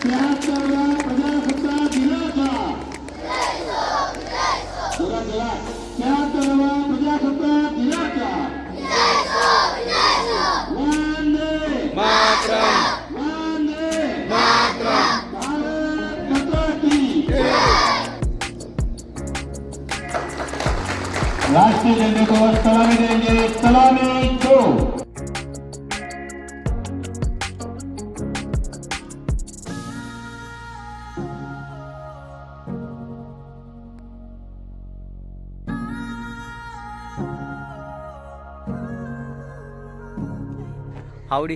73व्या प्रजासत्ताक दिनाचा 73व्या प्रजासत्ताक दिनाचा वंदे मातरम वंदे मातरम भारत माता की राष्ट्रीय झंडे को सलामी देंगे। सलामी दो।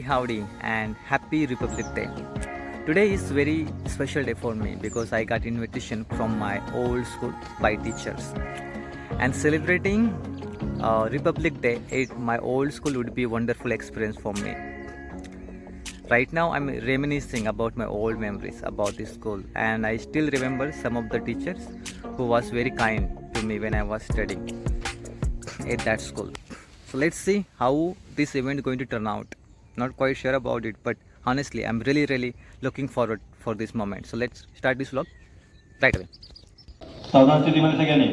Howdy and happy Republic Day. Today is very special day for me because I got invitation from my old school by teachers, and celebrating Republic Day at my old school would be a wonderful experience for me. Right now I'm reminiscing about my old memories about this school, and I still remember some of the teachers who was very kind to me when I was studying at that school. So let's see how this event is going to turn out. Not quite sure about it, but honestly I'm really looking forward for this moment. So let's start this vlog right away. सावधान स्थितीमध्ये सगळ्यांनी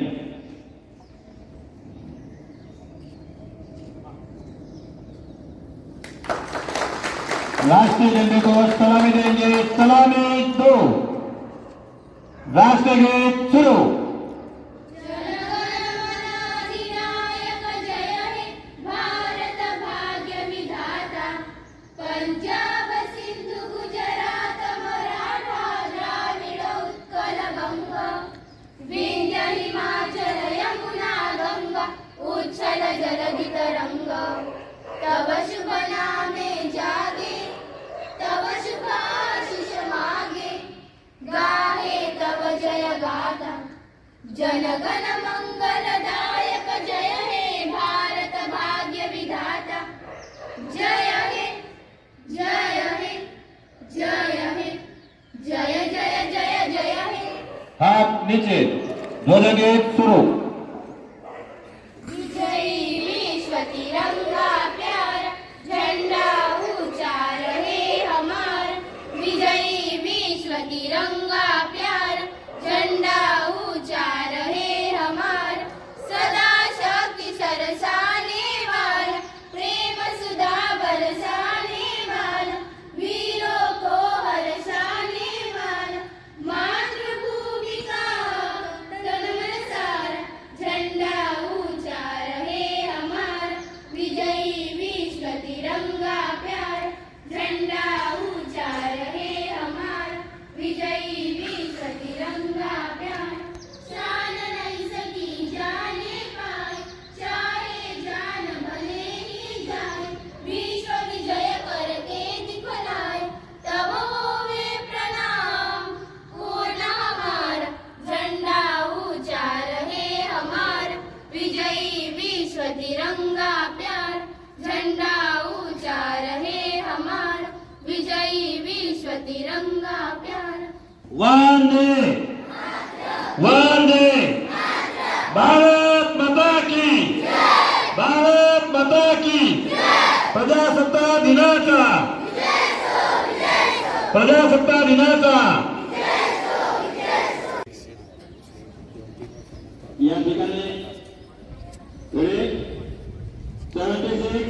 राष्ट्रीय झंडे को सलामी देंगे। सलामी दो। राष्ट्रगीत शुरू। तव शुभ नामे जागे, तव शुभ आशीष मागे, गाहे तव जय गाथा, जनगण मंगलदायक जय हे भारत भाग्य विधाता, जय हे जय हे जय हे जय जय जय जय हे। हाथ नीचे। ध्वजगीत शुरू। विजयी विश्व तिरंगा प्यारा, झंडा ऊंचा रहे हमारा, विजयी विश्व तिरंगा प्यारा, झंडा ऊंचा रहे हमारा, सदा शक्ति सरसाने वाला, प्रेम सुधा बरसाने वाला, वीरों को हरसाने वाला, मातृभूमि का तन मन सारा, झंडा ऊंचा रहे हमारा, विजयी विश्व तिरंगा प्यारा, झंडा ऊंचा रहे हमारा, विजयी विश्व तिरंगा प्यारा, शान नहीं सकी जाने पाए, चाहे जान भले ही जाए, विश्व विजय करके दिखलाए, तब होवे प्रणाम पूर्ण हमारा, झंडा ऊंचा रहे हमारा, विजयी विश्व तिरंगा प्यारा, झंडा ऊंचा रहे हमारा, विजयी विश्व तिरंगा प्यारा। वंदे वंदे भारत माता की भारत माता की प्रजासत्ताक दिनाचा प्रजासत्ताक दिनाचा या ठिकाणी पुढे 76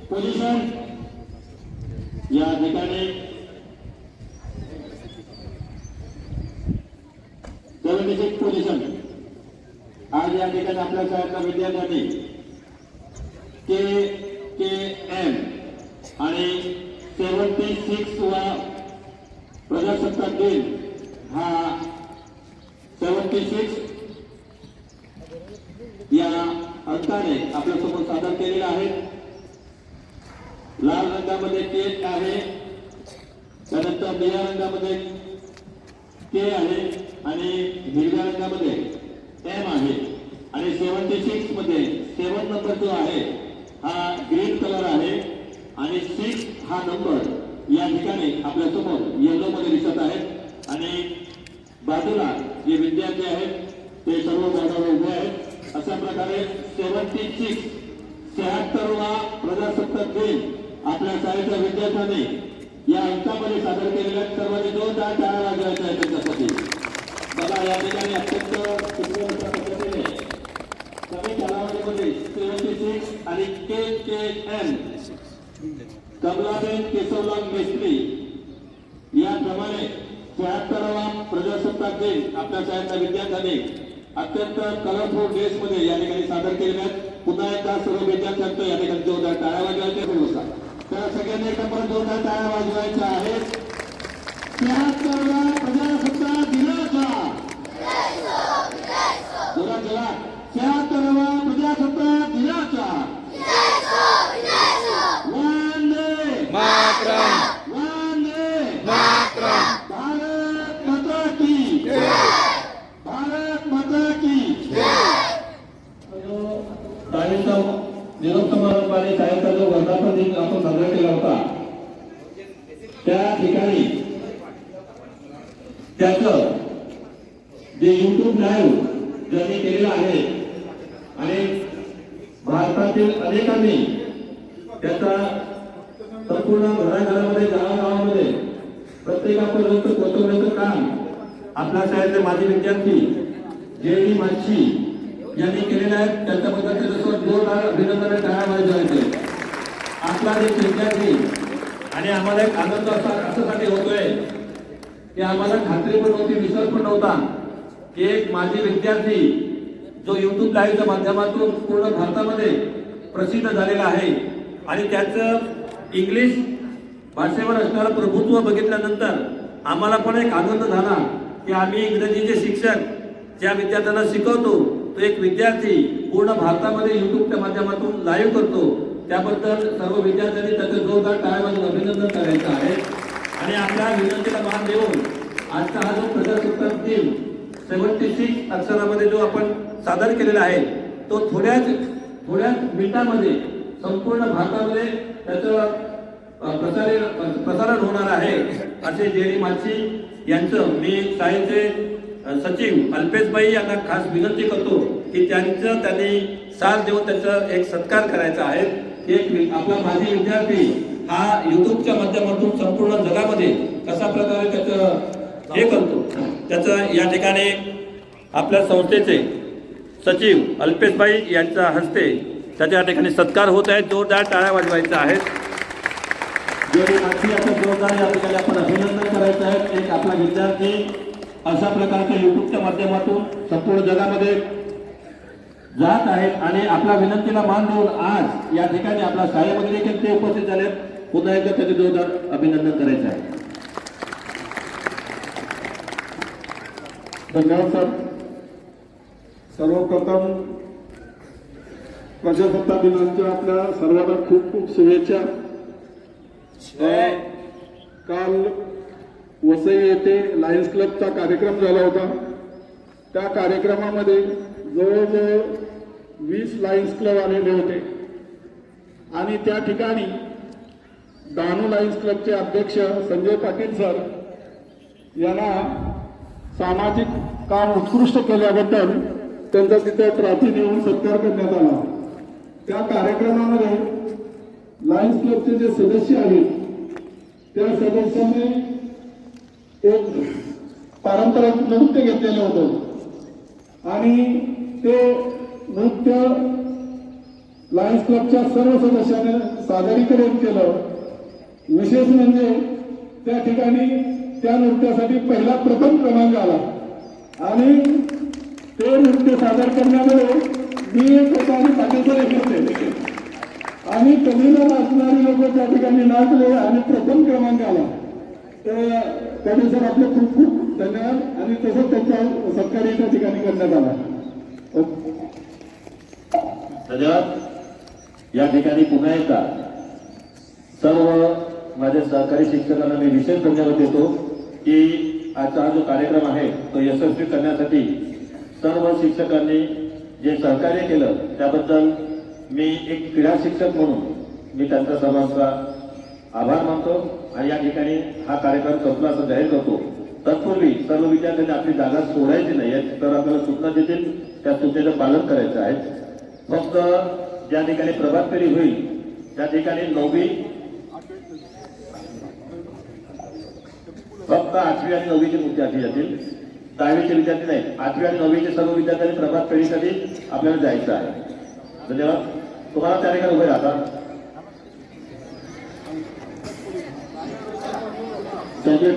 पोझिशन या ठिकाणी 76 पोझिशन आज या ठिकाणी आपल्या शाळेच्या विद्यार्थ्यांनी KKM आणि 76 वा प्रजासत्ताक दिन हा 76 या अंकाने आपल्यासमोर सादर केलेला आहे। लाल रंगामध्ये के आहे, त्यानंतर निळ्या रंगामध्ये के आहे आणि हिरव्या रंगामध्ये एम आहे आणि 76 मध्ये 7 नंबर जो आहे हा ग्रीन कलर आहे आणि 6 हा नंबर या ठिकाणी आपल्यासमोर येलो मध्ये दिसत आहे आणि बाजूला जे विद्यार्थी आहेत ते सर्व जागावर उभे आहेत। अशा प्रकारे 76वा प्रजासत्ताक दिन आपल्या शाळेच्या विद्यार्थ्यांनी या अंकामध्ये सादर केलेल्या सर्वांनी जोरदार टाळ्या दिन आपल्या शाळेतल्या विद्यार्थ्यांनी अत्यंत कलरफुल ड्रेस मध्ये या ठिकाणी सादर केलेले आहेत. पुन्हा एकदा सर्व विद्यार्थ्यांचं या ठिकाणी जोरदार टाळ्या वाजवायच्या व्यवस्था. तर सगळ्यांनी एकदा परत जोरदार टाळ्या वाजवायच्या आहेत. 73व्या प्रजासत्ताक दिनाच्या जोरात जोरात 73व्या प्रजासत्ताक दिनाच्या वंदे मातरम. वंदे मातरम. भारत माता की भारत माता की शाळेचा निरोप समारंभ आणि शाळेचा जो वर्धापन दिन आपण साजरा केला होता त्या ठिकाणी त्याचं जे YouTube लाईव्ह ज्यांनी केलेलं आहे आणि भारतातील अनेकांनी त्याचा संपूर्ण घराघरामध्ये गावागावामध्ये प्रत्येकापर्यंत पोहोचवण्याचं काम आपल्या शाळेतले माजी विद्यार्थी JD माछी यांनी केलेलं आहे. त्यांच्याबद्दल त्याच्यासोबत जोरदार अभिनंदन टाळ्या वाजवायचे. आपला एक विद्यार्थी आणि आम्हाला एक आनंद अशासाठी होतोय की आम्हाला खात्री पण नव्हती, विश्वास पण नव्हता की एक माजी विद्यार्थी जो YouTube लाईव्हच्या माध्यमातून पूर्ण भारतामध्ये प्रसिद्ध झालेला आहे आणि त्याचं इंग्लिश भाषेवर असणारं प्रभुत्व बघितल्यानंतर आम्हाला पण एक आनंद झाला की आम्ही इंग्रजीचे शिक्षक ज्या विद्यार्थ्यांना शिकवतो तो एक विद्यार्थी पूर्ण भारतामध्ये YouTubeच्या माध्यमातून लाईव्ह करतो. त्याबद्दल सर्व विद्यार्थ्यांनी त्याचं जोरदार टाळ्या वाजवून अभिनंदन करायचं आहे. आणि आपल्या विनंतीला मान देऊन आजचा हा जो प्रजासत्ताक दिन 76 अक्षरामध्ये जो आपण सादर केलेला आहे तो थोड्याच मिनिटांमध्ये संपूर्ण भारतामध्ये त्याचं प्रसारण होणार आहे असे JD माछी यांचं मी शाळेचे सचिव अल्पेशबाई यांना खास विनंती करतो की त्यांनी साथ देऊन त्याचा एक सत्कार करायचा आहे. एक आपला माजी विद्यार्थी हा YouTubeच्या माध्यमातून संपूर्ण जगामध्ये कशा प्रकारे त्याचं हे करतो त्याचं या ठिकाणी आपल्या संस्थेचे सचिव अल्पेशबाई यांच्या हस्ते त्याच्या ठिकाणी सत्कार होत आहे. जोरदार टाळ्या वाजवायच्या आहेत. JD माछी याचं जोरदार या ठिकाणी आपण अभिनंदन करायचं आहे. एक आपला विद्यार्थी अशा प्रकारच्या YouTubeच्या माध्यमातून संपूर्ण जगामध्ये जात आहेत आणि आपल्या विनंतीला मान देऊन आज या ठिकाणी आपल्या शाळेमध्ये देखील ते उपस्थित झालेत. पुन्हा एकदा त्याचे जोरदार अभिनंदन करायचं आहे. धन्यवाद सर. सर्वप्रथम प्रजासत्ताक दिनाच्या आपल्या सर्वांना खूप खूप शुभेच्छा. काल वसई येथे लायन्स क्लबचा कार्यक्रम झाला होता. त्या कार्यक्रमामध्ये जवळजवळ 20 लायन्स क्लब आलेले होते आणि त्या ठिकाणी डहाणू लायन्स क्लबचे अध्यक्ष संजय पाटील सर यांना सामाजिक काम उत्कृष्ट केल्याबद्दल त्यांचा तिथे ट्रॉफी देऊन सत्कार करण्यात आला. त्या कार्यक्रमामध्ये लायन्स क्लबचे जे सदस्य आहेत त्या सदस्यांनी एक पारंपरिक नृत्य घेतलेलं होतं आणि ते नृत्य लायन्स क्लबच्या सर्व सदस्यांनी सादरीकरण केलं. विशेष म्हणजे त्या ठिकाणी त्या नृत्यासाठी पहिला प्रथम क्रमांक आला आणि ते नृत्य सादर करण्यामध्ये मी एक होतो आणि पाठीसर एक होते आणि कधीला नाचणारी लोक त्या ठिकाणी नाचले आणि प्रथम क्रमांक आला. तर त्याने सर आपले खूप खूप धन्यवाद आणि तसंच त्यांचा सत्कारही त्या ठिकाणी करण्यात आला. धन्यवाद. या ठिकाणी पुन्हा एकदा सर्व माझ्या सहकारी शिक्षकांना मी विशेष धन्यवाद देतो की आजचा हा जो कार्यक्रम आहे तो यशस्वी करण्यासाठी सर्व शिक्षकांनी जे सहकार्य केलं त्याबद्दल मी एक क्रीडा शिक्षक म्हणून मी त्यांचा सर्वांचा आभार मानतो आणि या ठिकाणी हा कार्यक्रम संपला असं जाहीर करतो. तत्पूर्वी सर्व विद्यार्थ्यांनी आपली जागा सोडायची नाही तर आपल्याला सूचना देतील त्या सूचनेचं पालन करायचं आहे. फक्त ज्या ठिकाणी प्रभात फेरी होईल त्या ठिकाणी 9वी फक्त 8वी आणि 9वीचे विद्यार्थी जातील. 10वीचे विद्यार्थी नाही. 8वी आणि 9वीचे सर्व विद्यार्थ्यांनी प्रभात फेरीसाठी आपल्याला जायचं आहे. धन्यवाद. तुम्हाला त्या ठिकाणी उभे राहतात. संजय